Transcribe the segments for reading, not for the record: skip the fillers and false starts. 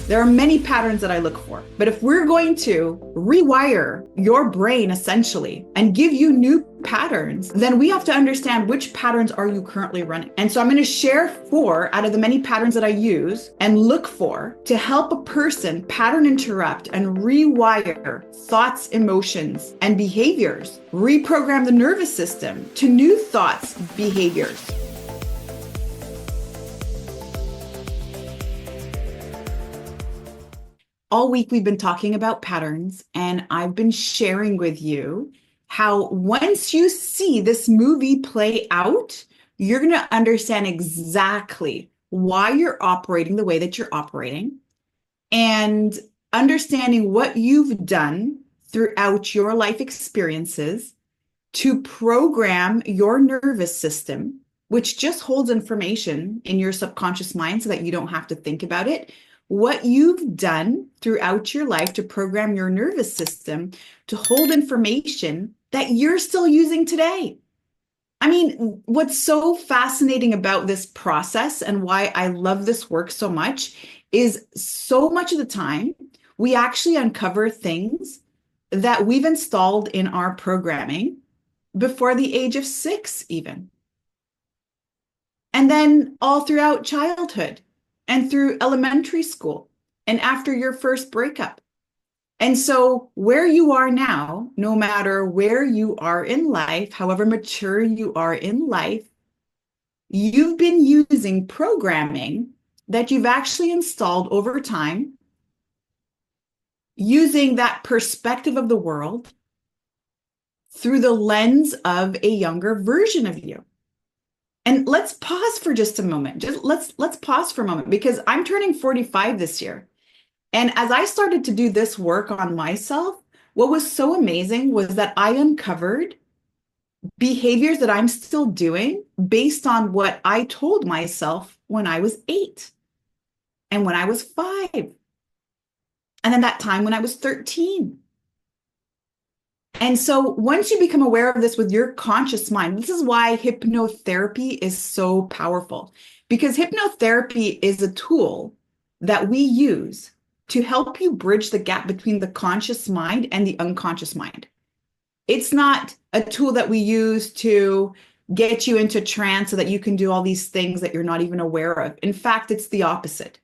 There are many patterns that I look for. But if we're going to rewire your brain essentially and give you new patterns, then we have to understand which patterns are you currently running. And so I'm going to share 4 out of the many patterns that I use and look for to help a person pattern interrupt and rewire thoughts, emotions, and behaviors, reprogram the nervous system to new thoughts, behaviors. All week, we've been talking about patterns, and I've been sharing with you how once you see this movie play out, you're going to understand exactly why you're operating the way that you're operating, and understanding what you've done throughout your life experiences to program your nervous system, which just holds information in your subconscious mind so that you don't have to think about it. What you've done throughout your life to program your nervous system to hold information that you're still using today. I mean, what's so fascinating about this process and why I love this work so much is so much of the time we actually uncover things that we've installed in our programming before the age of 6 even. And then all throughout childhood and through elementary school and after your first breakup. And so where you are now, no matter where you are in life, however mature you are in life, you've been using programming that you've actually installed over time, using that perspective of the world through the lens of a younger version of you. And let's pause for just a moment. Let's pause for a moment, because I'm turning 45 this year. And as I started to do this work on myself, what was so amazing was that I uncovered behaviors that I'm still doing based on what I told myself when I was 8 and when I was 5. And then that time when I was 13. And so once you become aware of this with your conscious mind, this is why hypnotherapy is so powerful, because hypnotherapy is a tool that we use to help you bridge the gap between the conscious mind and the unconscious mind. It's not a tool that we use to get you into trance so that you can do all these things that you're not even aware of. In fact, it's the opposite.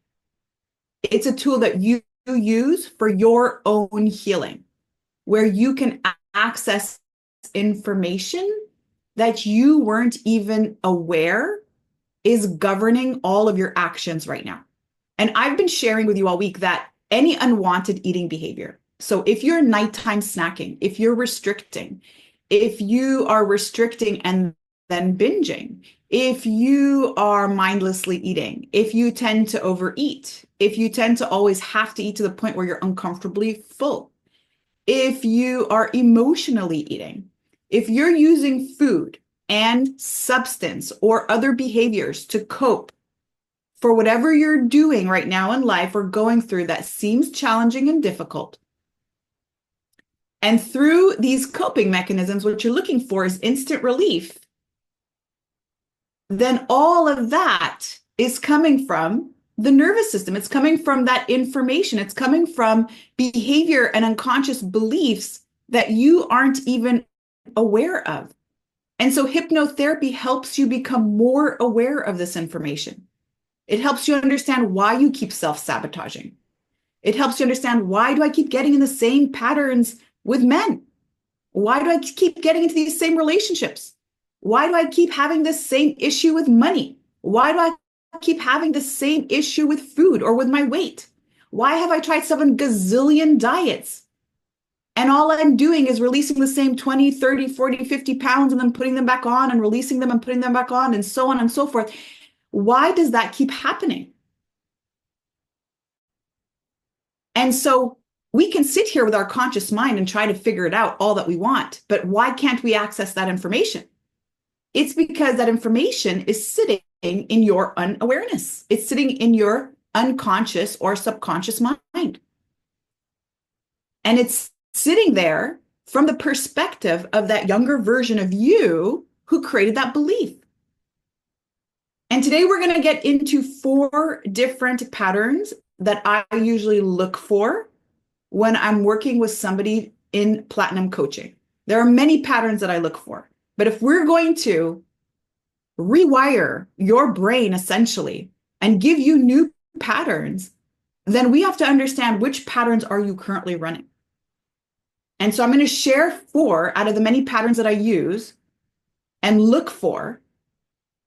It's a tool that you use for your own healing, where you can access information that you weren't even aware is governing all of your actions right now. And I've been sharing with you all week that any unwanted eating behavior, so if you're nighttime snacking, if you're restricting, if you are restricting and then binging, if you are mindlessly eating, if you tend to overeat, if you tend to always have to eat to the point where you're uncomfortably full, if you are emotionally eating, if you're using food and substance or other behaviors to cope for whatever you're doing right now in life or going through that seems challenging and difficult, and through these coping mechanisms, what you're looking for is instant relief, then all of that is coming from the nervous system. It's coming from that information. It's coming from behavior and unconscious beliefs that you aren't even aware of. And so hypnotherapy helps you become more aware of this information. It helps you understand why you keep self-sabotaging. It helps you understand, why do I keep getting in the same patterns with men? Why do I keep getting into these same relationships? Why do I keep having this same issue with money? Why do I keep having the same issue with food or with my weight? Why have I tried 7 gazillion diets? And all I'm doing is releasing the same 20, 30, 40, 50 pounds and then putting them back on and releasing them and putting them back on and so on and so forth. Why does that keep happening? And so we can sit here with our conscious mind and try to figure it out all that we want, but why can't we access that information? It's because that information is sitting in your unawareness. It's sitting in your unconscious or subconscious mind. And it's sitting there from the perspective of that younger version of you who created that belief. And today we're going to get into 4 different patterns that I usually look for when I'm working with somebody in platinum coaching. There are many patterns that I look for. But if we're going to rewire your brain essentially and give you new patterns, then we have to understand which patterns are you currently running. And so I'm going to share 4 out of the many patterns that I use and look for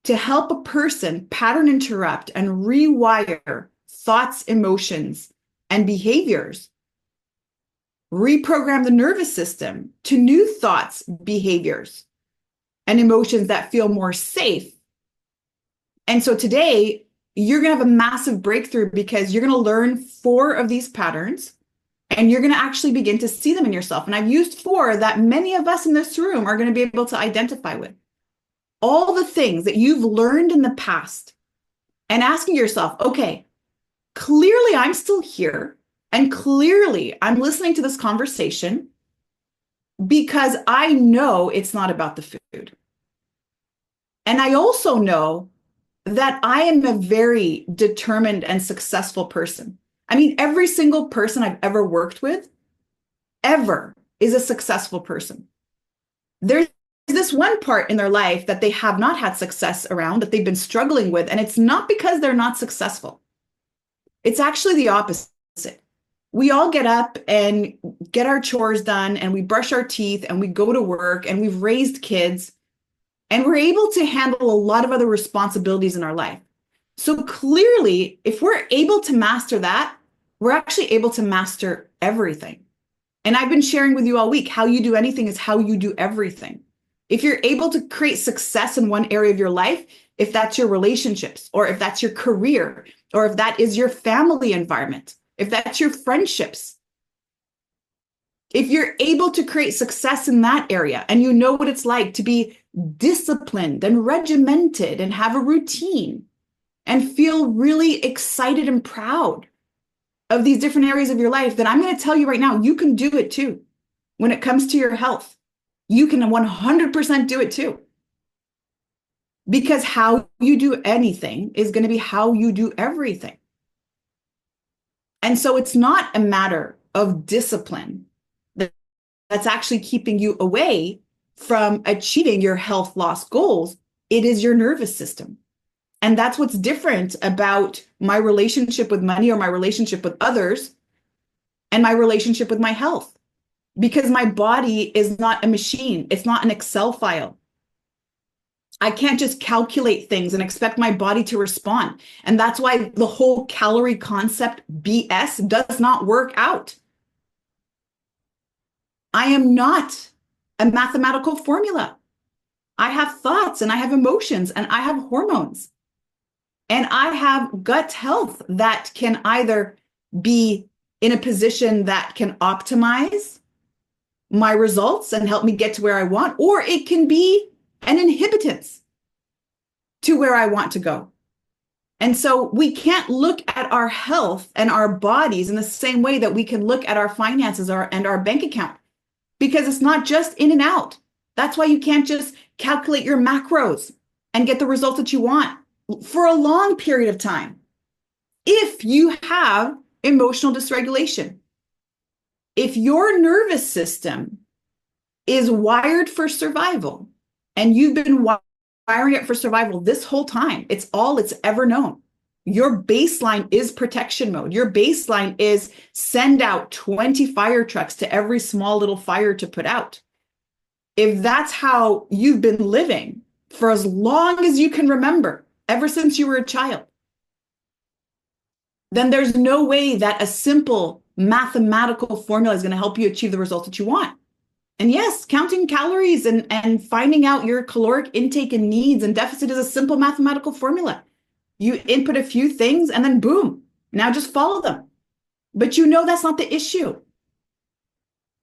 to help a person pattern interrupt and rewire thoughts, emotions, and behaviors, reprogram the nervous system to new thoughts, behaviors, and emotions that feel more safe. And so today, you're going to have a massive breakthrough because you're going to learn 4 of these patterns and you're going to actually begin to see them in yourself. And I've used 4 that many of us in this room are going to be able to identify with. All the things that you've learned in the past and asking yourself, okay, clearly I'm still here and clearly I'm listening to this conversation because I know it's not about the food. And I also know that I am a very determined and successful person. I mean, every single person I've ever worked with, ever, is a successful person. There's this one part in their life that they have not had success around, that they've been struggling with, and it's not because they're not successful. It's actually the opposite. We all get up and get our chores done, and we brush our teeth, and we go to work, and we've raised kids, and we're able to handle a lot of other responsibilities in our life. So clearly, if we're able to master that, we're actually able to master everything. And I've been sharing with you all week, how you do anything is how you do everything. If you're able to create success in one area of your life, if that's your relationships, or if that's your career, or if that is your family environment, if that's your friendships, if you're able to create success in that area and you know what it's like to be disciplined and regimented and have a routine and feel really excited and proud of these different areas of your life, then I'm going to tell you right now, you can do it too. When it comes to your health, you can 100% do it too. Because how you do anything is going to be how you do everything. And so it's not a matter of discipline that's actually keeping you away from achieving your health loss goals. It is your nervous system. And that's what's different about my relationship with money or my relationship with others and my relationship with my health. Because my body is not a machine. It's not an Excel file. I can't just calculate things and expect my body to respond. And that's why the whole calorie concept BS does not work out. I am not a mathematical formula. I have thoughts and I have emotions and I have hormones. And I have gut health that can either be in a position that can optimize my results and help me get to where I want, or it can be an inhibitance to where I want to go. And so we can't look at our health and our bodies in the same way that we can look at our finances and our bank account, because it's not just in and out. That's why you can't just calculate your macros and get the results that you want for a long period of time. If you have emotional dysregulation, if your nervous system is wired for survival and you've been wiring it for survival this whole time, it's all it's ever known. Your baseline is protection mode. Your baseline is send out 20 fire trucks to every small little fire to put out. If that's how you've been living for as long as you can remember, ever since you were a child, then there's no way that a simple mathematical formula is going to help you achieve the results that you want. And yes, counting calories and finding out your caloric intake and needs and deficit is a simple mathematical formula. You input a few things and then boom, now just follow them. But you know that's not the issue.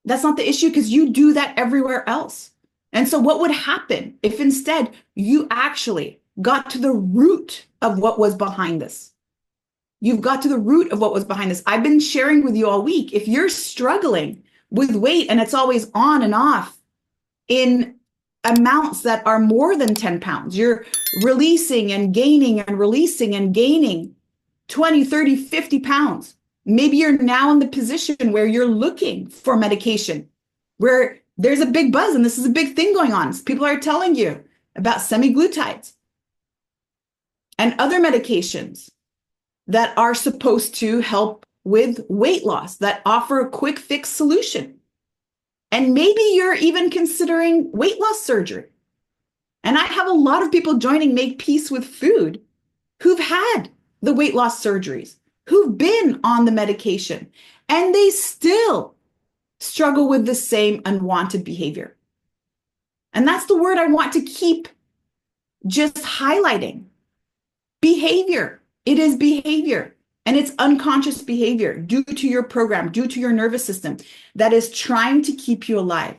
That's not the issue because you do that everywhere else. And so what would happen if instead you actually got to the root of what was behind this? You've got to the root of what was behind this. I've been sharing with you all week. If you're struggling with weight and it's always on and off in amounts that are more than 10 pounds, you're releasing and gaining and releasing and gaining, 20, 30, 50 pounds. Maybe you're now in the position where you're looking for medication, where there's a big buzz and this is a big thing going on. People are telling you about semaglutides and other medications that are supposed to help with weight loss, that offer a quick fix solution. And maybe you're even considering weight loss surgery. And I have a lot of people joining Make Peace with Food who've had the weight loss surgeries, who've been on the medication, and they still struggle with the same unwanted behavior. And that's the word I want to keep just highlighting. Behavior. It is behavior. And it's unconscious behavior due to your program, due to your nervous system that is trying to keep you alive,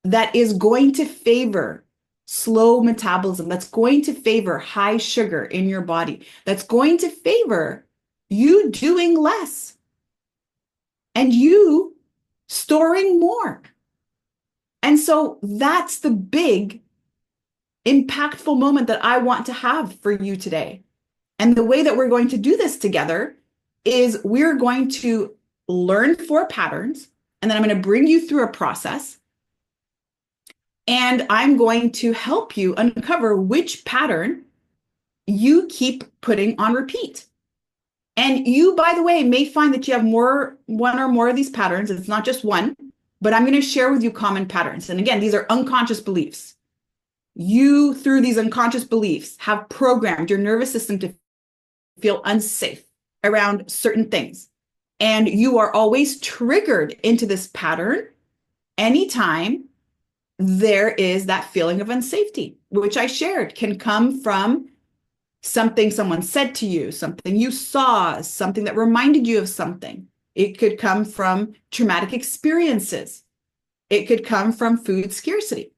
that is going to favor slow metabolism, that's going to favor high sugar in your body, that's going to favor you doing less and you storing more. And so that's the big, impactful moment that I want to have for you today. And the way that we're going to do this together is we're going to learn 4 patterns, and then I'm going to bring you through a process. And I'm going to help you uncover which pattern you keep putting on repeat. And you, by the way, may find that you have one or more of these patterns. It's not just one, but I'm going to share with you common patterns. And again, these are unconscious beliefs. You, through these unconscious beliefs, have programmed your nervous system to feel unsafe around certain things. And you are always triggered into this pattern anytime there is that feeling of unsafety, which I shared can come from something someone said to you, something you saw, something that reminded you of something. It could come from traumatic experiences. It could come from food scarcity.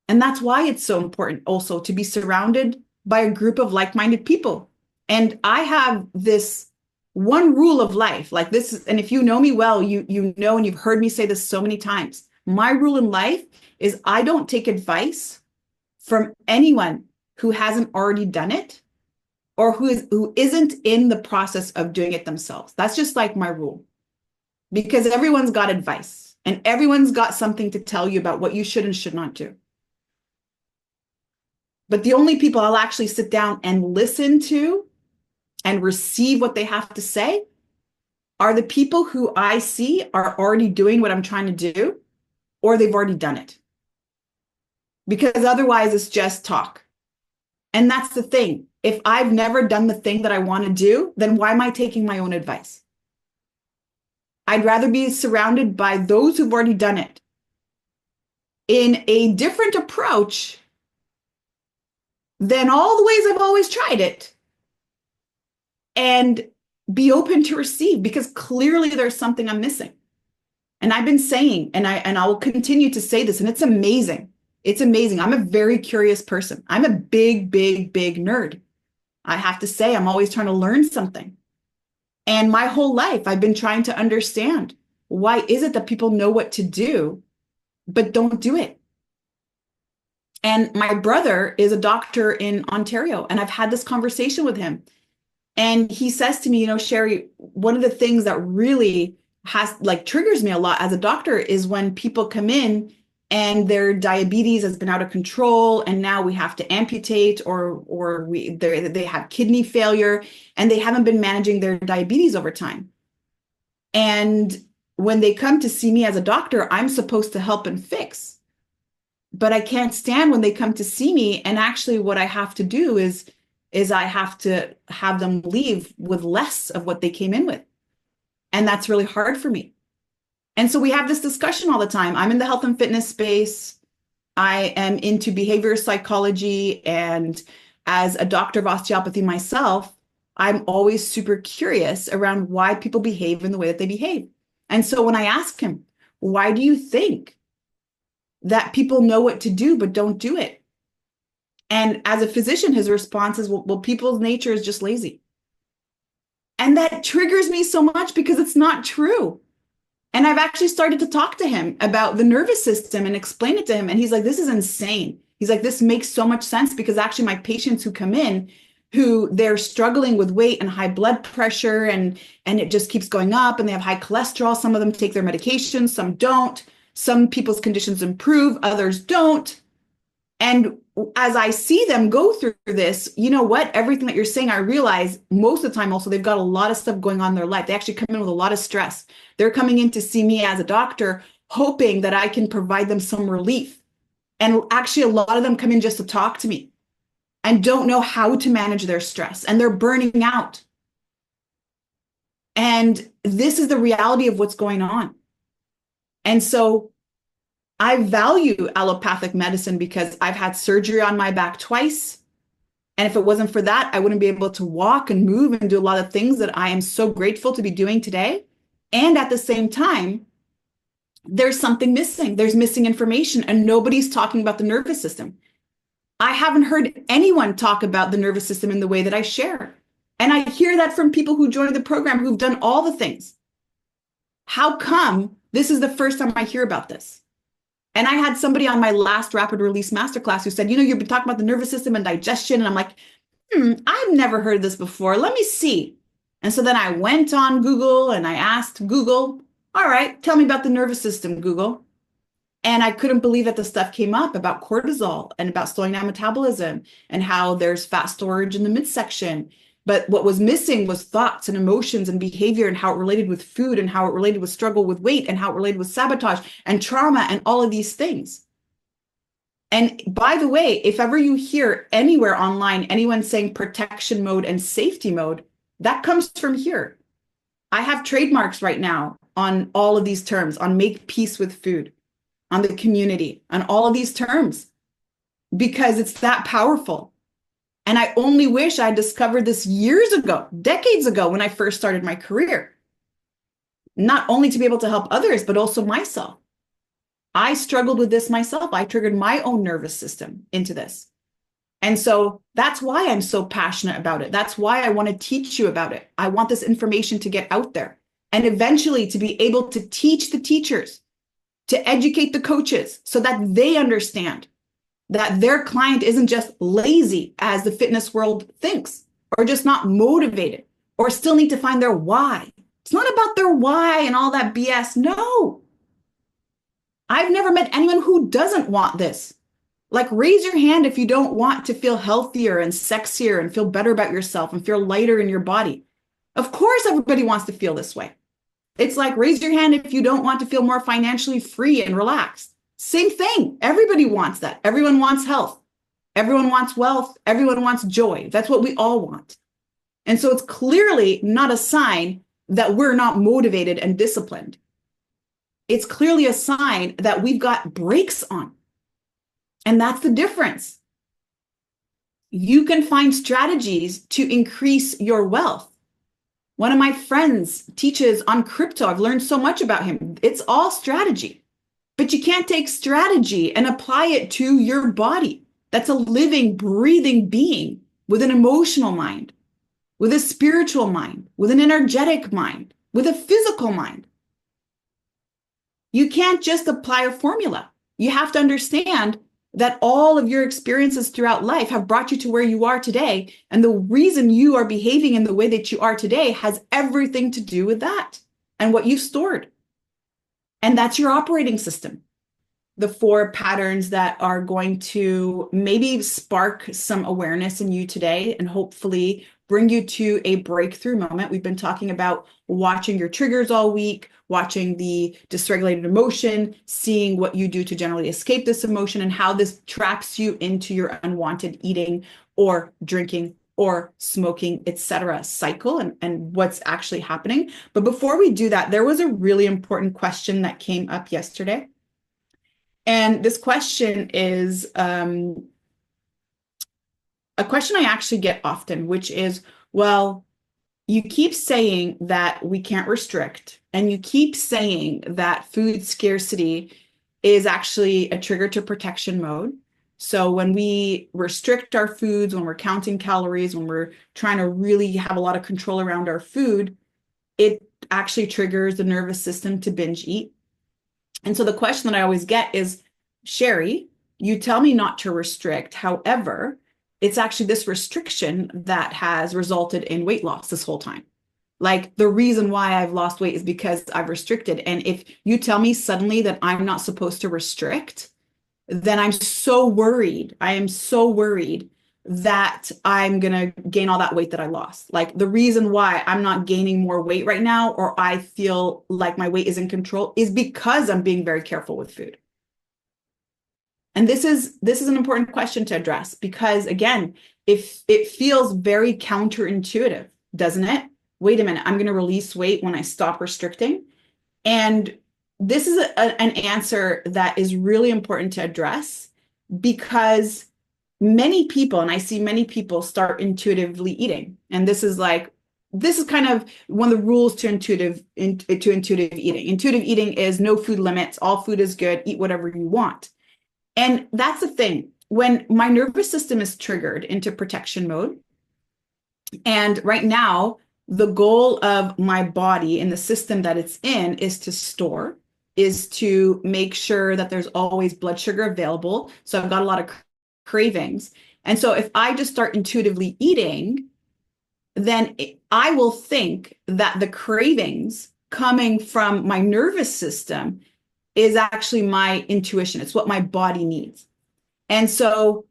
And that's why it's so important also to be surrounded by a group of like-minded people. And I have this one rule of life, like this, and if you know me well, you know, and you've heard me say this so many times. My rule in life is I don't take advice from anyone who hasn't already done it or who isn't in the process of doing it themselves. That's just like my rule, because everyone's got advice and everyone's got something to tell you about what you should and should not do. But the only people I'll actually sit down and listen to and receive what they have to say are the people who I see are already doing what I'm trying to do, or they've already done it. Because otherwise it's just talk. And that's the thing. If I've never done the thing that I want to do, then why am I taking my own advice? I'd rather be surrounded by those who've already done it in a different approach than all the ways I've always tried it, and be open to receive, because clearly there's something I'm missing. And I've been saying, and I will continue to say this, and it's amazing. It's amazing. I'm a very curious person. I'm a big, big, big nerd. I have to say, I'm always trying to learn something. And my whole life, I've been trying to understand, why is it that people know what to do, but don't do it? And my brother is a doctor in Ontario, and I've had this conversation with him. And he says to me, you know, Sherry, one of the things that really triggers me a lot as a doctor is when people come in and their diabetes has been out of control, and now we have to amputate, or they have kidney failure, and they haven't been managing their diabetes over time. And when they come to see me as a doctor, I'm supposed to help and fix. But I can't stand when they come to see me, and actually what I have to do is I have to have them leave with less of what they came in with. And that's really hard for me. And so we have this discussion all the time. I'm in the health and fitness space. I am into behavioral psychology. And as a doctor of osteopathy myself, I'm always super curious around why people behave in the way that they behave. And so when I ask him, why do you think that people know what to do but don't do it? And as a physician, his response is, well, people's nature is just lazy. And that triggers me so much, because it's not true. And I've actually started to talk to him about the nervous system and explain it to him. And he's like, this is insane. He's like, this makes so much sense, because actually my patients who come in, who they're struggling with weight and high blood pressure, and it just keeps going up, and they have high cholesterol. Some of them take their medications, some don't. Some people's conditions improve, others don't. And as I see them go through this, you know what? Everything that you're saying, I realize most of the time also they've got a lot of stuff going on in their life. They actually come in with a lot of stress. They're coming in to see me as a doctor, hoping that I can provide them some relief. And actually, a lot of them come in just to talk to me and don't know how to manage their stress, and they're burning out. And this is the reality of what's going on. And so I value allopathic medicine because I've had surgery on my back twice. And if it wasn't for that, I wouldn't be able to walk and move and do a lot of things that I am so grateful to be doing today. And at the same time, there's something missing. There's missing information, and nobody's talking about the nervous system. I haven't heard anyone talk about the nervous system in the way that I share. And I hear that from people who joined the program who've done all the things. How come this is the first time I hear about this? And I had somebody on my last rapid release masterclass who said, you've been talking about the nervous system and digestion. And I'm like, I've never heard this before. Let me see. And so then I went on Google and I asked Google, all right, tell me about the nervous system, Google. And I couldn't believe that the stuff came up about cortisol and about slowing down metabolism and how there's fat storage in the midsection. But what was missing was thoughts and emotions and behavior, and how it related with food, and how it related with struggle with weight, and how it related with sabotage and trauma and all of these things. And by the way, if ever you hear anywhere online anyone saying protection mode and safety mode, that comes from here. I have trademarks right now on all of these terms, on make peace with food, on the community, on all of these terms, because it's that powerful. And I only wish I discovered this years ago, decades ago, when I first started my career. Not only to be able to help others, but also myself. I struggled with this myself. I triggered my own nervous system into this. And so that's why I'm so passionate about it. That's why I want to teach you about it. I want this information to get out there, and eventually to be able to teach the teachers, to educate the coaches so that they understand that their client isn't just lazy, as the fitness world thinks, or just not motivated, or still need to find their why. It's not about their why and all that BS. No. I've never met anyone who doesn't want this. Like, raise your hand if you don't want to feel healthier and sexier and feel better about yourself and feel lighter in your body. Of course, everybody wants to feel this way. It's like, raise your hand if you don't want to feel more financially free and relaxed. Same thing. Everybody wants that. Everyone wants health. Everyone wants wealth. Everyone wants joy. That's what we all want. And so it's clearly not a sign that we're not motivated and disciplined. It's clearly a sign that we've got brakes on. And that's the difference. You can find strategies to increase your wealth. One of my friends teaches on crypto. I've learned so much about him. It's all strategy. But you can't take strategy and apply it to your body. That's a living, breathing being with an emotional mind, with a spiritual mind, with an energetic mind, with a physical mind. You can't just apply a formula. You have to understand that all of your experiences throughout life have brought you to where you are today. And the reason you are behaving in the way that you are today has everything to do with that and what you've stored. And that's your operating system. The 4 patterns that are going to maybe spark some awareness in you today and hopefully bring you to a breakthrough moment. We've been talking about watching your triggers all week, watching the dysregulated emotion, seeing what you do to generally escape this emotion, and how this traps you into your unwanted eating or drinking or smoking, etc. cycle, and what's actually happening. But before we do that, there was a really important question that came up yesterday. And this question is a question I actually get often, which is, well, you keep saying that we can't restrict, and you keep saying that food scarcity is actually a trigger to protection mode. So when we restrict our foods, when we're counting calories, when we're trying to really have a lot of control around our food, it actually triggers the nervous system to binge eat. And so the question that I always get is, Sherry, you tell me not to restrict. However, it's actually this restriction that has resulted in weight loss this whole time. Like the reason why I've lost weight is because I've restricted. And if you tell me suddenly that I'm not supposed to restrict, then I'm so worried. I am so worried that I'm going to gain all that weight that I lost. Like the reason why I'm not gaining more weight right now, or I feel like my weight is in control, is because I'm being very careful with food. And this is an important question to address because again, if it feels very counterintuitive, doesn't it? Wait a minute, I'm going to release weight when I stop restricting. And this is an answer that is really important to address because many people, and I see many people start intuitively eating. And this is kind of one of the rules to intuitive eating. Intuitive eating is no food limits, all food is good, eat whatever you want. And that's the thing. When my nervous system is triggered into protection mode, and right now, the goal of my body and the system that it's in is to make sure that there's always blood sugar available. So I've got a lot of cravings. And so if I just start intuitively eating, then I will think that the cravings coming from my nervous system is actually my intuition. It's what my body needs. And so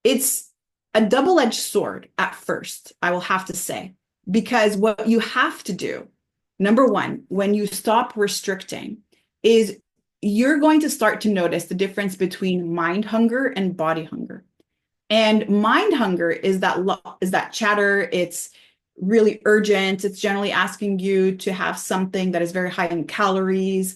it's a double-edged sword at first, I will have to say, because what you have to do, number one, when you stop restricting, is you're going to start to notice the difference between mind hunger and body hunger. And mind hunger is that chatter. It's really urgent. It's generally asking you to have something that is very high in calories.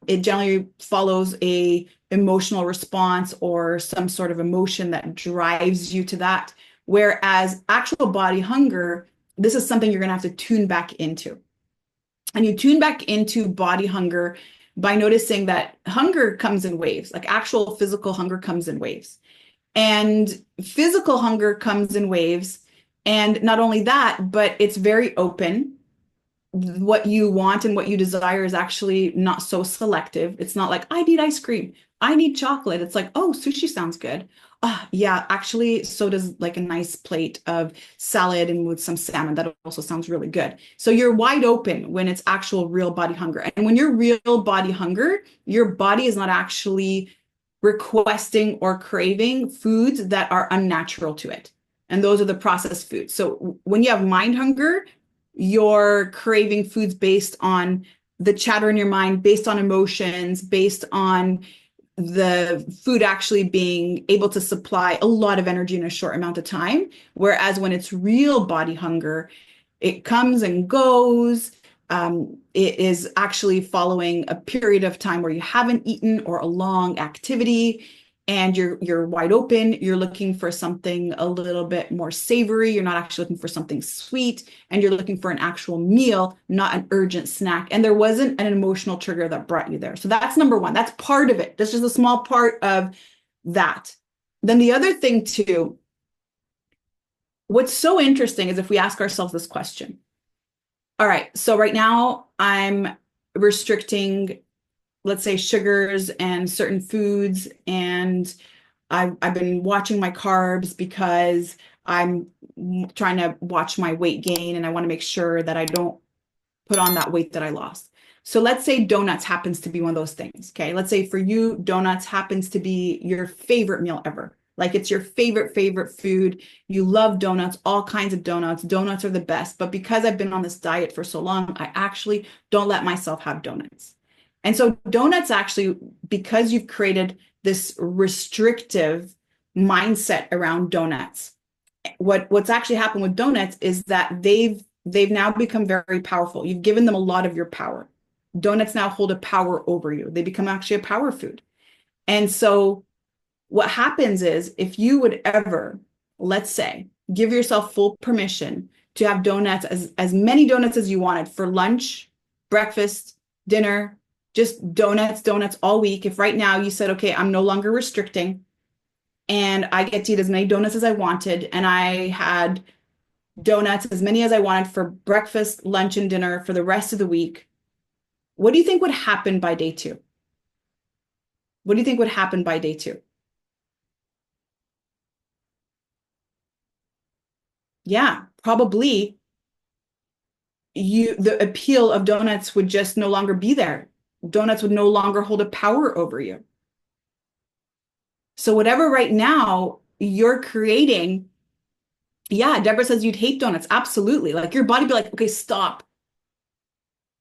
It generally follows a emotional response or some sort of emotion that drives you to that. Whereas actual body hunger, this is something you're going to have to tune back into. And you tune back into body hunger by noticing that hunger comes in waves, like actual physical hunger comes in waves. And physical hunger comes in waves. And not only that, but it's very open. What you want and what you desire is actually not so selective. It's not like, I need ice cream, I need chocolate. It's like, oh, sushi sounds good. Yeah, actually, so does like a nice plate of salad and with some salmon. That also sounds really good. So you're wide open when it's actual real body hunger. And when you're real body hunger, your body is not actually requesting or craving foods that are unnatural to it. And those are the processed foods. So when you have mind hunger, you're craving foods based on the chatter in your mind, based on emotions, based on the food actually being able to supply a lot of energy in a short amount of time. Whereas when it's real body hunger, it comes and goes. It is actually following a period of time where you haven't eaten or a long activity, and you're wide open. You're looking for something a little bit more savory. You're not actually looking for something sweet, and you're looking for an actual meal, not an urgent snack. And there wasn't an emotional trigger that brought you there. So that's number one. That's part of it. That's just a small part of that. Then the other thing too, what's so interesting is if we ask ourselves this question. All right, so right now I'm restricting, let's say, sugars and certain foods, and I've been watching my carbs because I'm trying to watch my weight gain and I want to make sure that I don't put on that weight that I lost. So let's say donuts happens to be one of those things. Okay. Let's say for you, donuts happens to be your favorite meal ever. Like it's your favorite food. You love donuts, all kinds of donuts. Donuts are the best. But because I've been on this diet for so long, I actually don't let myself have donuts. And so donuts actually, because you've created this restrictive mindset around donuts, what's actually happened with donuts is that they've now become very powerful. You've given them a lot of your power. Donuts now hold a power over you. They become actually a power food. And so what happens is if you would ever, let's say, give yourself full permission to have donuts, as many donuts as you wanted for lunch, breakfast, dinner, just donuts all week. If right now you said, okay, I'm no longer restricting and I get to eat as many donuts as I wanted, and I had donuts, as many as I wanted for breakfast, lunch, and dinner for the rest of the week, what do you think would happen by day two? What do you think would happen by day two? Yeah, probably the appeal of donuts would just no longer be there. Donuts would no longer hold a power over you. So whatever right now you're creating, yeah, Deborah says you'd hate donuts. Absolutely. Like your body be like, okay, stop.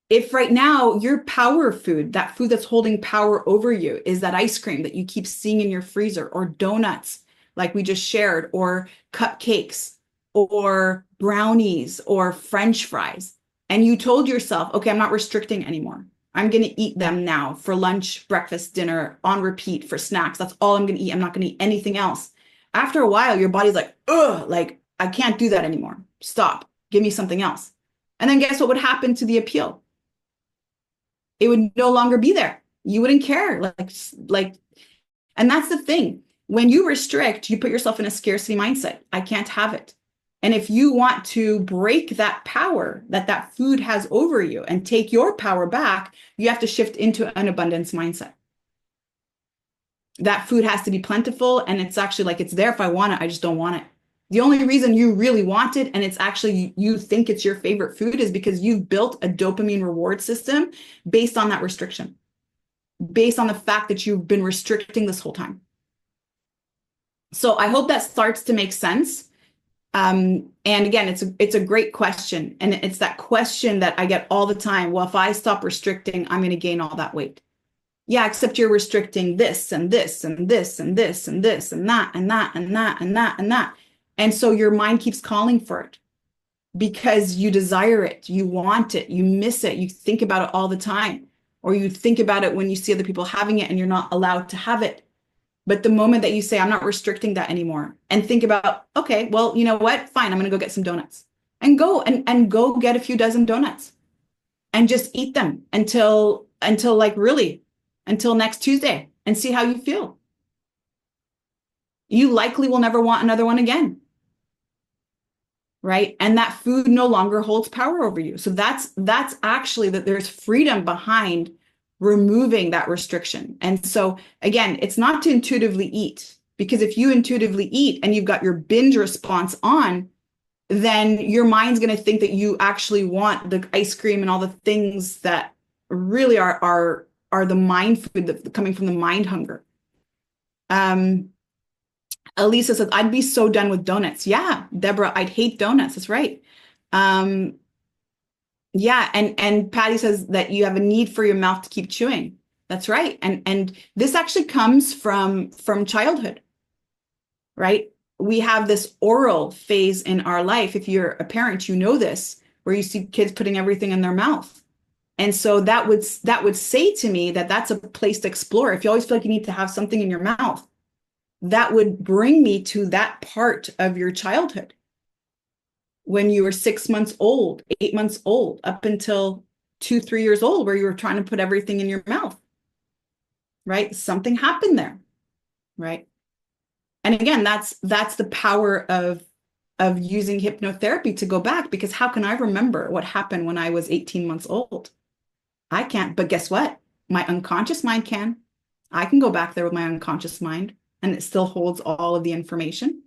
If right now your power food, that food that's holding power over you, is that ice cream that you keep seeing in your freezer, or donuts, like we just shared, or cupcakes, or brownies, or French fries, and you told yourself, okay, I'm not restricting anymore. I'm going to eat them now for lunch, breakfast, dinner, on repeat for snacks. That's all I'm going to eat. I'm not going to eat anything else. After a while, your body's like, ugh, like I can't do that anymore. Stop. Give me something else. And then guess what would happen to the appeal? It would no longer be there. You wouldn't care. And that's the thing. When you restrict, you put yourself in a scarcity mindset. I can't have it. And if you want to break that power that that food has over you and take your power back, you have to shift into an abundance mindset. That food has to be plentiful, and it's actually like, it's there if I want it, I just don't want it. The only reason you really want it, and it's actually you think it's your favorite food, is because you've built a dopamine reward system based on that restriction, based on the fact that you've been restricting this whole time. So I hope that starts to make sense. And again, it's a great question. And it's that question that I get all the time. Well, if I stop restricting, I'm going to gain all that weight. Yeah, except you're restricting this and this and this and this and this and that and that and that and that and that. And so your mind keeps calling for it because you desire it, you want it, you miss it, you think about it all the time, or you think about it when you see other people having it and you're not allowed to have it. But the moment that you say, I'm not restricting that anymore, and think about, okay, well, you know what? Fine, I'm going to go get some donuts, and go get a few dozen donuts and just eat them until like really until next Tuesday, and see how you feel. You likely will never want another one again. Right? And that food no longer holds power over you. So that's actually that there's freedom behind removing that restriction. And so again, it's not to intuitively eat, because if you intuitively eat and you've got your binge response on, then your mind's going to think that you actually want the ice cream and all the things that really are the mind food that coming from the mind hunger. Elisa says, I'd be so done with donuts. Yeah, Deborah, I'd hate donuts. That's right. Yeah, and Patty says that you have a need for your mouth to keep chewing. That's right. And this actually comes from childhood, right? We have this oral phase in our life. If you're a parent, you know this, where you see kids putting everything in their mouth. And so that would say to me that that's a place to explore. If you always feel like you need to have something in your mouth, that would bring me to that part of your childhood when you were 6 months old, 8 months old, up until 2, 3 years old, where you were trying to put everything in your mouth, right? Something happened there, right? And again, that's the power of using hypnotherapy to go back, because how can I remember what happened when I was 18 months old? I can't, but guess what? My unconscious mind can. I can go back there with my unconscious mind, and it still holds all of the information,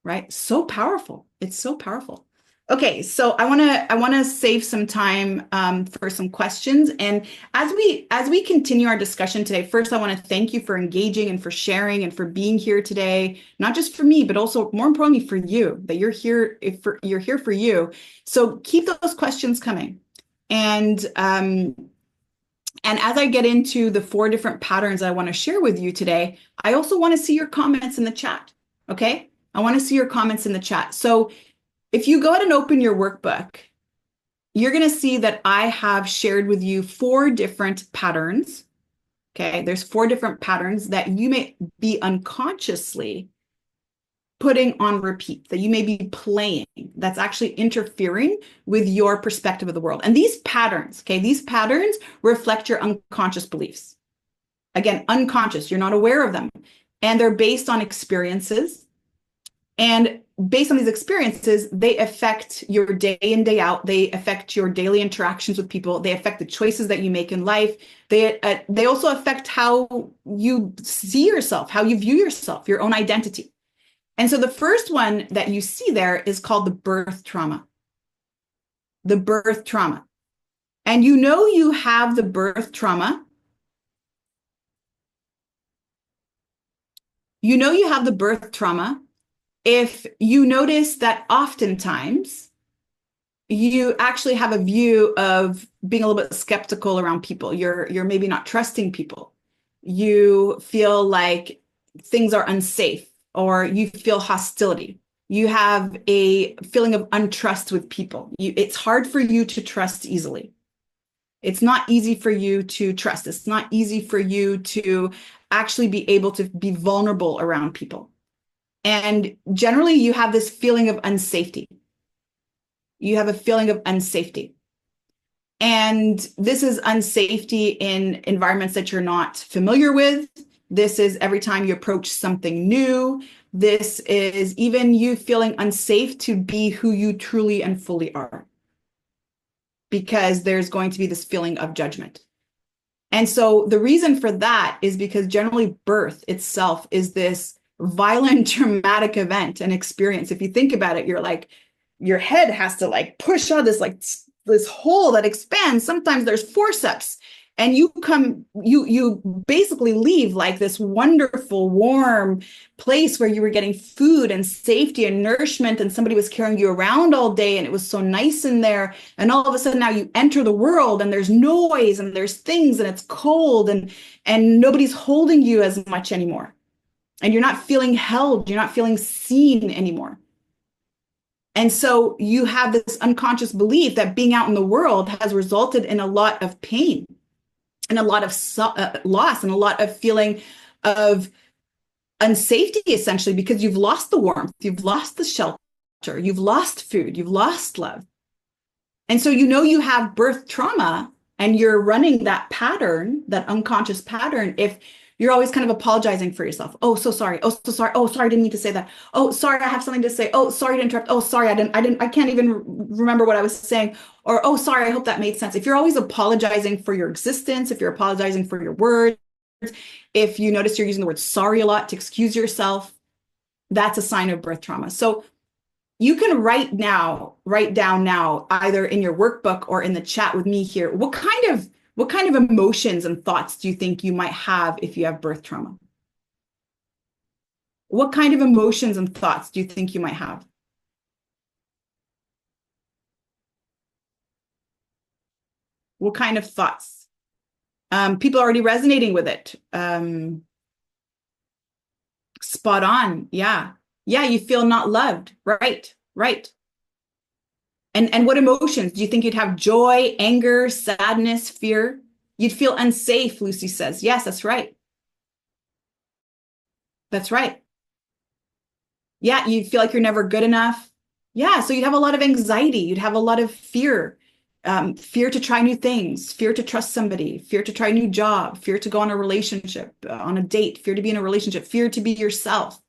right? So powerful. It's so powerful. Okay, so I want to save some time for some questions. And as we continue our discussion today, first I want to thank you for engaging and for sharing and for being here today. Not just for me, but also more importantly for you. That you're here. You're here for you. So keep those questions coming. And as I get into the 4 different patterns I want to share with you today, I also want to see your comments in the chat. Okay, I want to see your comments in the chat. So if you go ahead and open your workbook, you're going to see that I have shared with you 4 different patterns. Okay, there's 4 different patterns that you may be unconsciously putting on repeat, that you may be playing, that's actually interfering with your perspective of the world. And these patterns, okay, these patterns reflect your unconscious beliefs. Again, unconscious, you're not aware of them. And they're based on experiences. And based on these experiences, they affect your day in, day out. They affect your daily interactions with people. They affect the choices that you make in life. They also affect how you see yourself, how you view yourself, your own identity. And so the first one that you see there is called the birth trauma. The birth trauma. And you know you have the birth trauma. You know you have the birth trauma if you notice that oftentimes you actually have a view of being a little bit skeptical around people. You're maybe not trusting people. You feel like things are unsafe, or you feel hostility. You have a feeling of untrust with people. It's hard for you to trust easily. It's not easy for you to trust. It's not easy for you to actually be able to be vulnerable around people. And generally, you have this feeling of unsafety. You have a feeling of unsafety. And this is unsafety in environments that you're not familiar with. This is every time you approach something new. This is even you feeling unsafe to be who you truly and fully are, because there's going to be this feeling of judgment. And so the reason for that is because generally birth itself is this violent, traumatic event and experience. If you think about it, you're like, your head has to like push on this hole that expands. Sometimes there's forceps, and you basically leave like this wonderful, warm place where you were getting food and safety and nourishment, and somebody was carrying you around all day, and it was so nice in there. And all of a sudden now you enter the world, and there's noise and there's things, and it's cold, and nobody's holding you as much anymore. And you're not feeling held, you're not feeling seen anymore. And so you have this unconscious belief that being out in the world has resulted in a lot of pain and a lot of loss and a lot of feeling of unsafety, essentially, because you've lost the warmth, you've lost the shelter, you've lost food, you've lost love. And so you know you have birth trauma, and you're running that pattern, that unconscious pattern, if you're always kind of apologizing for yourself. Oh, so sorry. Oh, so sorry. Oh, sorry, I didn't mean to say that. Oh, sorry, I have something to say. Oh, sorry to interrupt. Oh, sorry, I can't even remember what I was saying. Or, oh, sorry, I hope that made sense. If you're always apologizing for your existence, if you're apologizing for your words, if you notice you're using the word sorry a lot to excuse yourself, that's a sign of birth trauma. So you can write down now, either in your workbook or in the chat with me here, what kind of emotions and thoughts do you think you might have if you have birth trauma? What kind of emotions and thoughts do you think you might have? What kind of thoughts? People are already resonating with it. Spot on. Yeah. Yeah, you feel not loved. Right. Right. And what emotions? Do you think you'd have joy, anger, sadness, fear? You'd feel unsafe, Lucy says. Yes, that's right. That's right. Yeah, you feel like you're never good enough. Yeah, so you'd have a lot of anxiety. You'd have a lot of fear, fear to try new things, fear to trust somebody, fear to try a new job, fear to go on a relationship, on a date, fear to be in a relationship, fear to be yourself.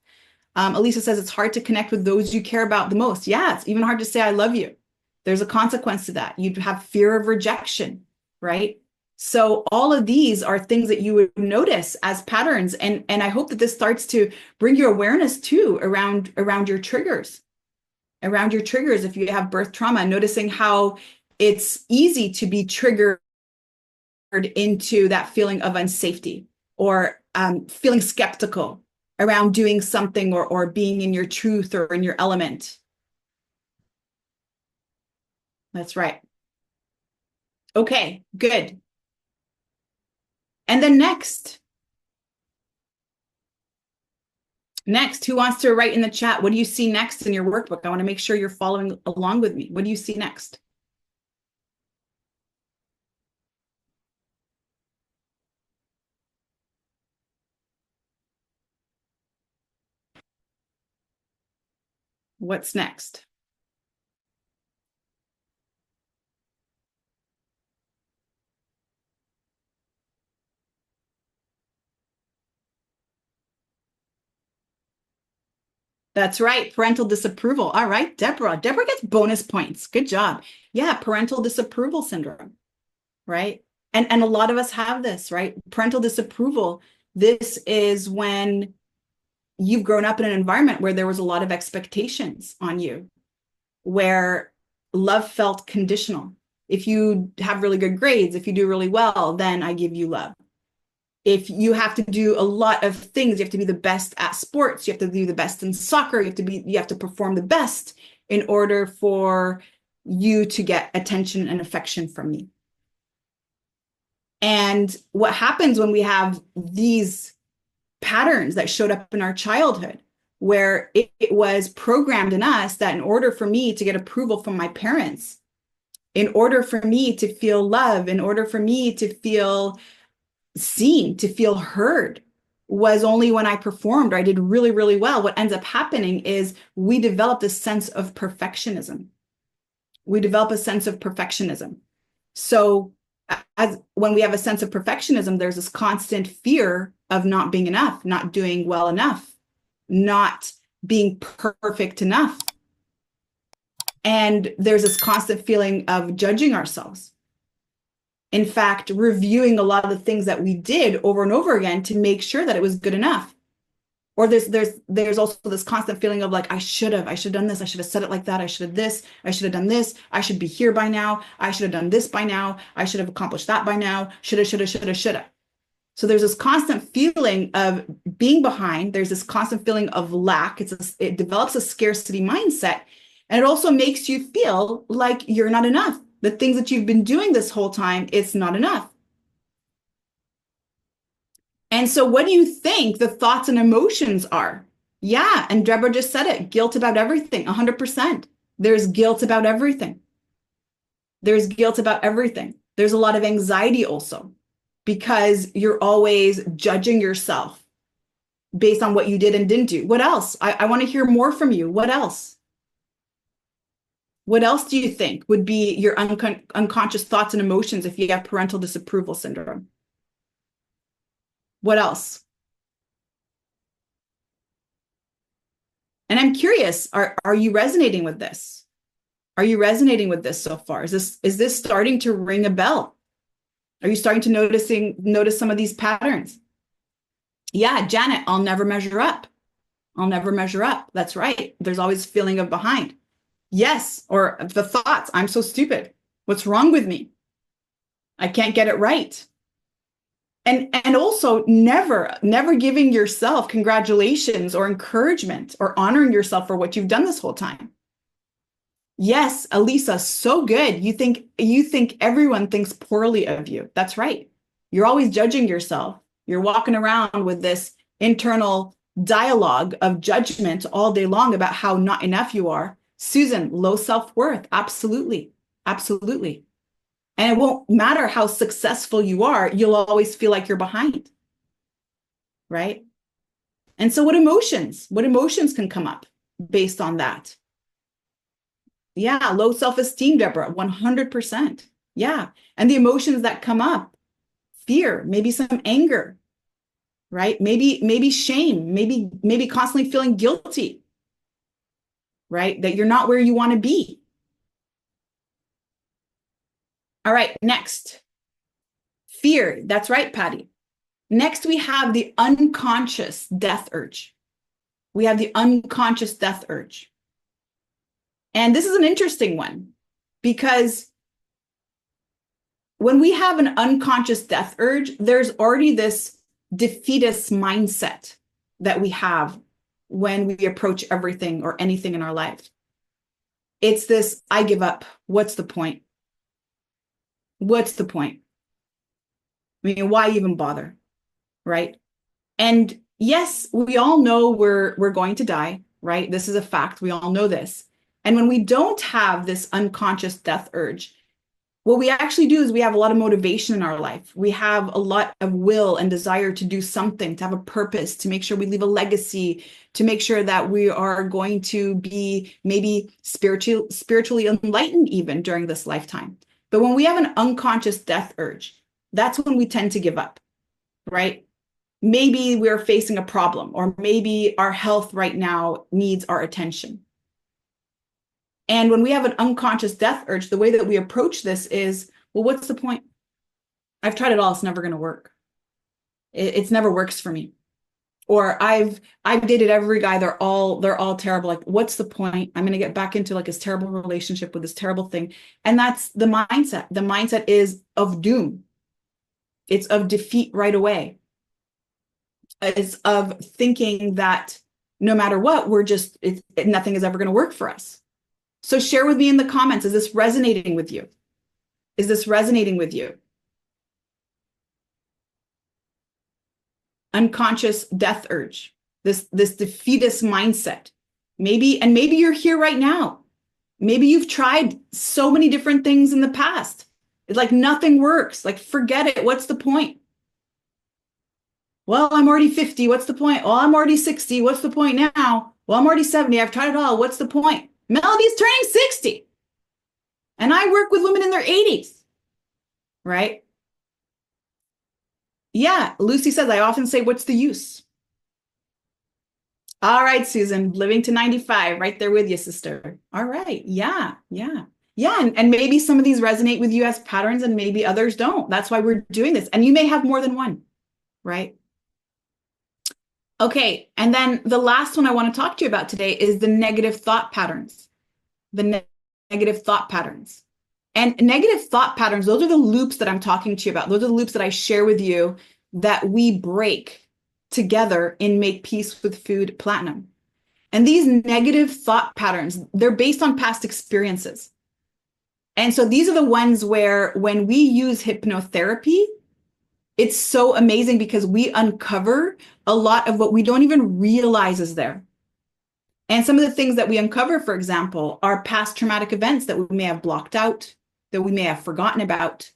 Elisa says it's hard to connect with those you care about the most. Yeah, it's even hard to say I love you. There's a consequence to that. You'd have fear of rejection, right? So all of these are things that you would notice as patterns. And I hope that this starts to bring your awareness too around your triggers, if you have birth trauma, noticing how it's easy to be triggered into that feeling of unsafety, or feeling skeptical around doing something, or being in your truth or in your element. That's right. Okay, good. And then next, who wants to write in the chat? What do you see next in your workbook? I want to make sure you're following along with me. What do you see next? What's next? That's right. Parental disapproval. All right, Deborah. Deborah gets bonus points. Good job. Yeah, parental disapproval syndrome, right? And a lot of us have this, right? Parental disapproval. This is when you've grown up in an environment where there was a lot of expectations on you, where love felt conditional. If you have really good grades, if you do really well, then I give you love. If you have to do a lot of things, you have to be the best at sports, you have to be the best in soccer, you have to perform the best in order for you to get attention and affection from me. And what happens when we have these patterns that showed up in our childhood, where it was programmed in us that in order for me to get approval from my parents, in order for me to feel love, in order for me to feel seen, to feel heard, was only when I performed or I did really, really well. What ends up happening is we develop this sense of perfectionism. We develop a sense of perfectionism. So when we have a sense of perfectionism, there's this constant fear of not being enough, not doing well enough, not being perfect enough. And there's this constant feeling of judging ourselves. In fact, reviewing a lot of the things that we did over and over again to make sure that it was good enough. Or there's also this constant feeling of like, I should have done this. I should have said it like that. I should have this. I should have done this. I should be here by now. I should have done this by now. I should have accomplished that by now. Shoulda, shoulda, shoulda, shoulda. So there's this constant feeling of being behind. There's this constant feeling of lack. It develops a scarcity mindset. And it also makes you feel like you're not enough. The things that you've been doing this whole time, it's not enough. And so what do you think the thoughts and emotions are? Yeah, and Deborah just said it, guilt about everything, 100%. There's guilt about everything. There's guilt about everything. There's a lot of anxiety also, because you're always judging yourself based on what you did and didn't do. What else? I want to hear more from you. What else? What else do you think would be your unconscious thoughts and emotions if you have parental disapproval syndrome? What else? And I'm curious, are you resonating with this? Are you resonating with this so far? Is this starting to ring a bell? Are you starting to notice some of these patterns? Yeah, Janet, I'll never measure up. I'll never measure up. That's right. There's always a feeling of behind. Yes, or the thoughts, I'm so stupid. What's wrong with me? I can't get it right. And also never giving yourself congratulations or encouragement or honoring yourself for what you've done this whole time. Yes, Elisa, so good. You think everyone thinks poorly of you. That's right. You're always judging yourself. You're walking around with this internal dialogue of judgment all day long about how not enough you are. Susan, low self-worth. Absolutely. Absolutely. And it won't matter how successful you are, you'll always feel like you're behind, right? And so what emotions can come up based on that? Yeah, low self-esteem, Deborah, 100%. Yeah. And the emotions that come up, fear, maybe some anger, right? Maybe shame, maybe constantly feeling guilty, right? That you're not where you want to be. All right, next. Fear. That's right, Patty. Next, we have the unconscious death urge. We have the unconscious death urge. And this is an interesting one, because when we have an unconscious death urge, there's already this defeatist mindset that we have when we approach everything or anything in our life. It's this, I give up. What's the point? What's the point? I mean, why even bother? Right? And yes, we all know we're going to die, right? This is a fact. We all know this. And when we don't have this unconscious death urge, what we actually do is we have a lot of motivation in our life. We have a lot of will and desire to do something, to have a purpose, to make sure we leave a legacy, to make sure that we are going to be maybe spiritually enlightened even during this lifetime. But when we have an unconscious death urge, that's when we tend to give up, right? Maybe we're facing a problem, or maybe our health right now needs our attention. And when we have an unconscious death urge, the way that we approach this is, well, what's the point? I've tried it all. It's never going to work. It never works for me. Or I've dated every guy, they're all terrible. Like, what's the point? I'm going to get back into like this terrible relationship with this terrible thing. And that's the mindset. The mindset is of doom. It's of defeat right away. It's of thinking that no matter what, nothing is ever going to work for us. So share with me in the comments, is this resonating with you? Is this resonating with you? Unconscious death urge, this defeatist mindset. Maybe you're here right now. Maybe you've tried so many different things in the past. It's like nothing works. Like, forget it. What's the point? Well, I'm already 50. What's the point? Well, I'm already 60. What's the point now? Well, I'm already 70. I've tried it all. What's the point? Melody's turning 60. And I work with women in their 80s, right? Yeah, Lucy says, I often say, what's the use? All right, Susan, living to 95, right there with you, sister. All right. Yeah. And maybe some of these resonate with you as patterns and maybe others don't. That's why we're doing this. And you may have more than one, right? Okay. And then the last one I want to talk to you about today is the negative thought patterns. Negative thought patterns. And negative thought patterns, those are the loops that I'm talking to you about. Those are the loops that I share with you that we break together in Make Peace with Food Platinum. And these negative thought patterns, they're based on past experiences. And so these are the ones where when we use hypnotherapy, it's so amazing because we uncover a lot of what we don't even realize is there. And some of the things that we uncover, for example, are past traumatic events that we may have blocked out, that we may have forgotten about.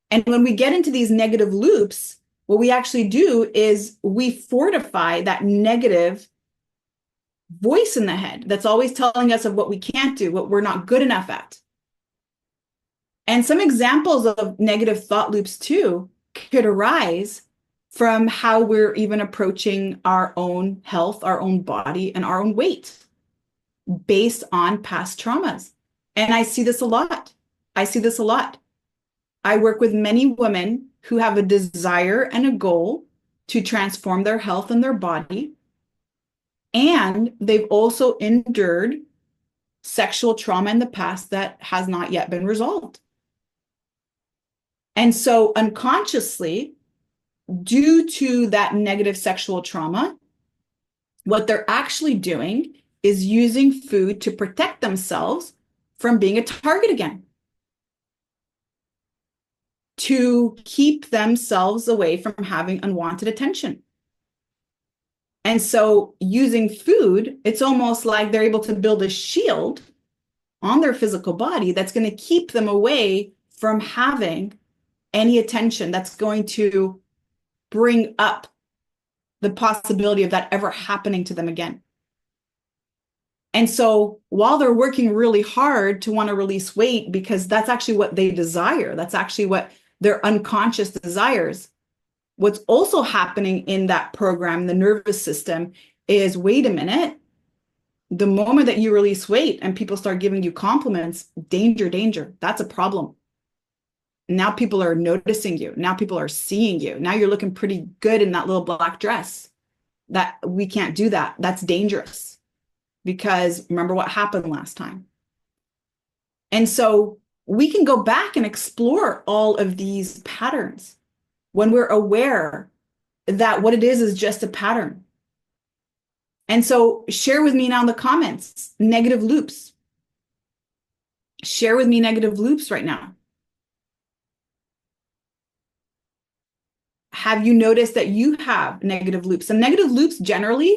And when we get into these negative loops, what we actually do is we fortify that negative voice in the head that's always telling us of what we can't do, what we're not good enough at. And some examples of negative thought loops too could arise from how we're even approaching our own health, our own body, and our own weight based on past traumas. And I see this a lot. I work with many women who have a desire and a goal to transform their health and their body. And they've also endured sexual trauma in the past that has not yet been resolved. And so unconsciously, due to that negative sexual trauma, what they're actually doing is using food to protect themselves from being a target again, to keep themselves away from having unwanted attention. And so using food, it's almost like they're able to build a shield on their physical body that's going to keep them away from having any attention that's going to bring up the possibility of that ever happening to them again. And so while they're working really hard to want to release weight, because that's actually what they desire, that's actually what their unconscious desires, what's also happening in that program, the nervous system, is, wait a minute, the moment that you release weight and people start giving you compliments, danger, that's a problem. Now people are noticing you. Now people are seeing you. Now you're looking pretty good in that little black dress. That we can't do that. That's dangerous because remember what happened last time. And so we can go back and explore all of these patterns when we're aware that what it is just a pattern. And so share with me now in the comments, negative loops. Share with me negative loops right now. Have you noticed that you have negative loops? And negative loops generally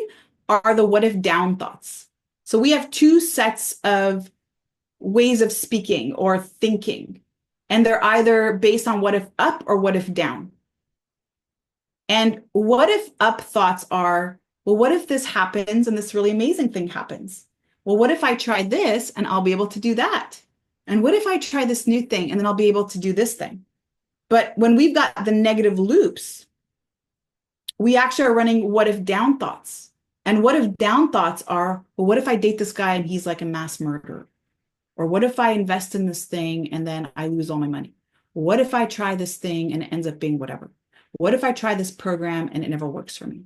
are the what if down thoughts. So we have two sets of ways of speaking or thinking, and they're either based on what if up or what if down. And what if up thoughts are, well, what if this happens and this really amazing thing happens? Well, what if I try this and I'll be able to do that? And what if I try this new thing and then I'll be able to do this thing? But when we've got the negative loops, we actually are running what if down thoughts. And what if down thoughts are, well, what if I date this guy and he's like a mass murderer? Or what if I invest in this thing and then I lose all my money? What if I try this thing and it ends up being whatever? What if I try this program and it never works for me?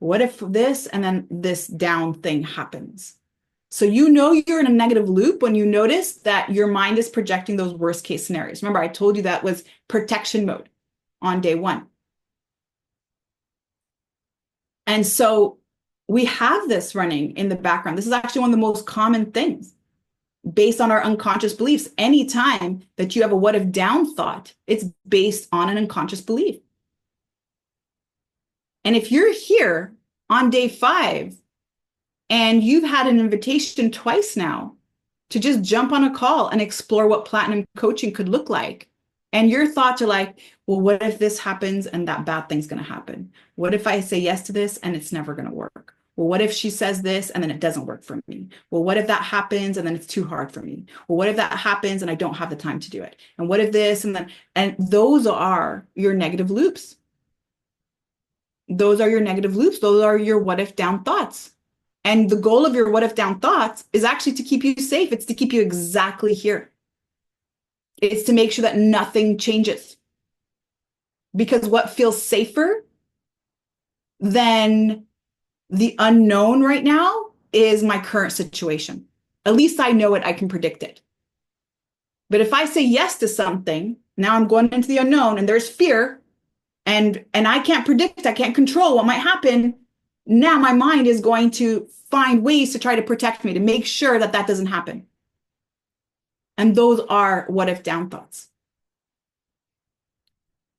What if this and then this down thing happens? So you know you're in a negative loop when you notice that your mind is projecting those worst case scenarios. Remember, I told you that was protection mode on day one. And so we have this running in the background. This is actually one of the most common things based on our unconscious beliefs. Anytime that you have a what if down thought, it's based on an unconscious belief. And if you're here on day 5 and you've had an invitation twice now to just jump on a call and explore what platinum coaching could look like, and your thoughts are like, well, what if this happens and that bad thing's going to happen? What if I say yes to this and it's never going to work? Well, what if she says this and then it doesn't work for me? Well, what if that happens and then it's too hard for me? Well, what if that happens and I don't have the time to do it? And what if this and then, and those are your negative loops. Those are your negative loops. Those are your what if down thoughts. And the goal of your what if down thoughts is actually to keep you safe. It's to keep you exactly here. It's to make sure that nothing changes. Because what feels safer than the unknown right now is my current situation. At least I know it, I can predict it. But if I say yes to something, now I'm going into the unknown and there's fear and I can't predict, I can't control what might happen. Now my mind is going to find ways to try to protect me, to make sure that that doesn't happen. And those are what if down thoughts.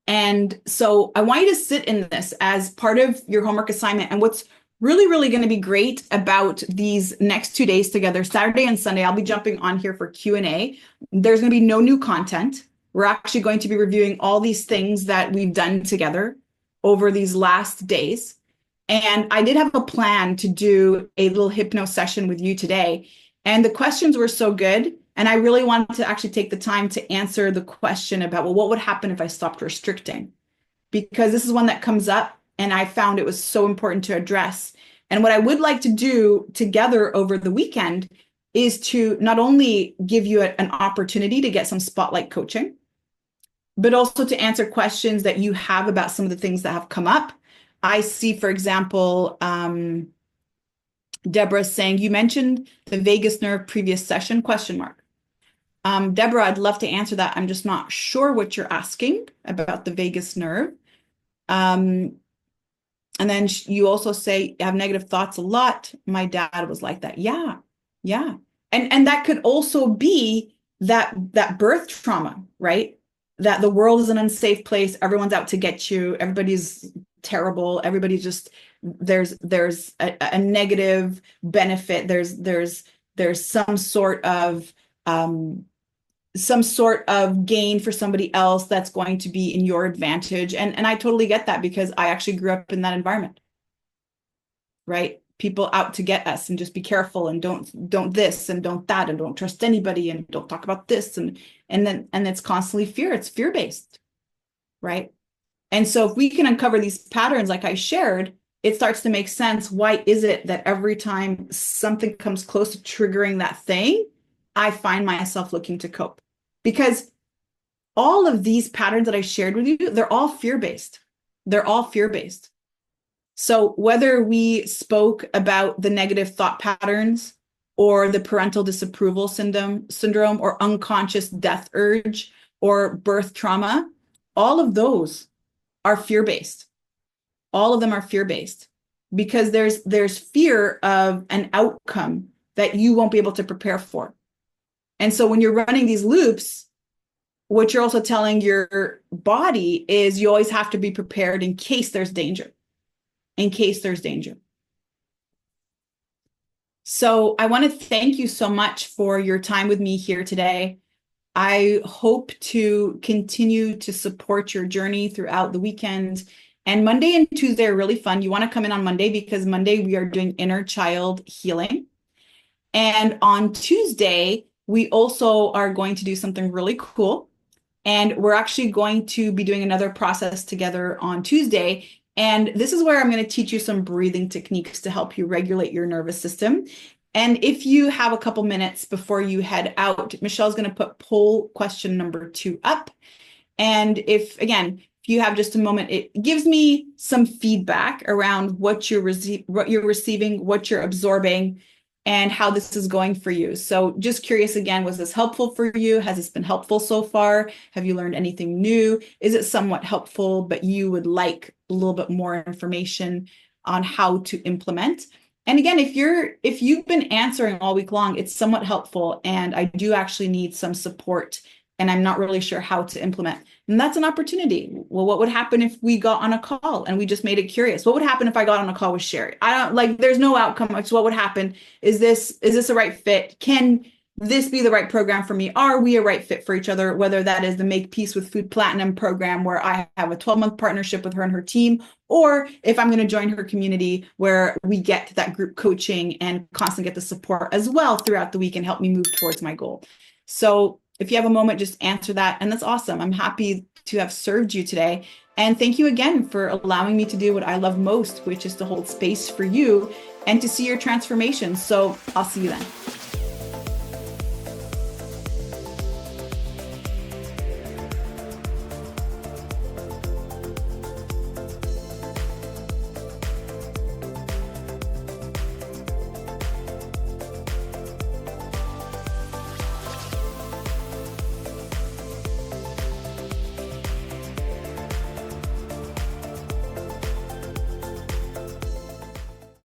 And so I want you to sit in this as part of your homework assignment. And what's really, really going to be great about these next 2 days together, Saturday and Sunday, I'll be jumping on here for Q&A. There's going to be no new content. We're actually going to be reviewing all these things that we've done together over these last days. And I did have a plan to do a little hypno session with you today. And the questions were so good. And I really wanted to actually take the time to answer the question about, well, what would happen if I stopped restricting? Because this is one that comes up and I found it was so important to address. And what I would like to do together over the weekend is to not only give you an opportunity to get some spotlight coaching, but also to answer questions that you have about some of the things that have come up. I see, for example, Deborah saying, you mentioned the vagus nerve previous session, question mark. Deborah, I'd love to answer that. I'm just not sure what you're asking about the vagus nerve. And then you also say, I have negative thoughts a lot. My dad was like that. Yeah. And that could also be that birth trauma, right? That the world is an unsafe place. Everyone's out to get you. Everybody's terrible. Everybody's just, there's a negative benefit. There's some sort of gain for somebody else that's going to be in your advantage. And I totally get that because I actually grew up in that environment, right? People out to get us and just be careful and don't this and don't that and don't trust anybody and don't talk about this and it's constantly fear. It's fear-based, right? And so if we can uncover these patterns like I shared, it starts to make sense. Why is it that every time something comes close to triggering that thing, I find myself looking to cope? Because all of these patterns that I shared with you, they're all fear-based. They're all fear-based. So whether we spoke about the negative thought patterns or the parental disapproval syndrome or unconscious death urge or birth trauma, all of those are fear-based. All of them are fear-based because there's fear of an outcome that you won't be able to prepare for. And so when you're running these loops, what you're also telling your body is you always have to be prepared in case there's danger. In case there's danger. So I want to thank you so much for your time with me here today. I hope to continue to support your journey throughout the weekend. And Monday and Tuesday are really fun. You want to come in on Monday because Monday we are doing inner child healing. And on Tuesday, we also are going to do something really cool. And we're actually going to be doing another process together on Tuesday. And this is where I'm going to teach you some breathing techniques to help you regulate your nervous system. And if you have a couple minutes before you head out, Michelle's going to put poll question number 2 up. And if, again, if you have just a moment, it gives me some feedback around what you're receiving, what you're absorbing, and how this is going for you. So just curious again, was this helpful for you? Has this been helpful so far? Have you learned anything new? Is it somewhat helpful, but you would like a little bit more information on how to implement? And again, if you've been answering all week long, it's somewhat helpful, and I do actually need some support and I'm not really sure how to implement. And that's an opportunity. Well, what would happen if we got on a call and we just made it curious? What would happen if I got on a call with Sherry? I don't like, there's no outcome. So what would happen? Is this a right fit? Can this be the right program for me? Are we a right fit for each other? Whether that is the Make Peace with Food Platinum program, where I have a 12-month partnership with her and her team, or if I'm going to join her community where we get that group coaching and constantly get the support as well throughout the week and help me move towards my goal. So if you have a moment, just answer that. And that's awesome. I'm happy to have served you today. And thank you again for allowing me to do what I love most, which is to hold space for you and to see your transformation. So I'll see you then.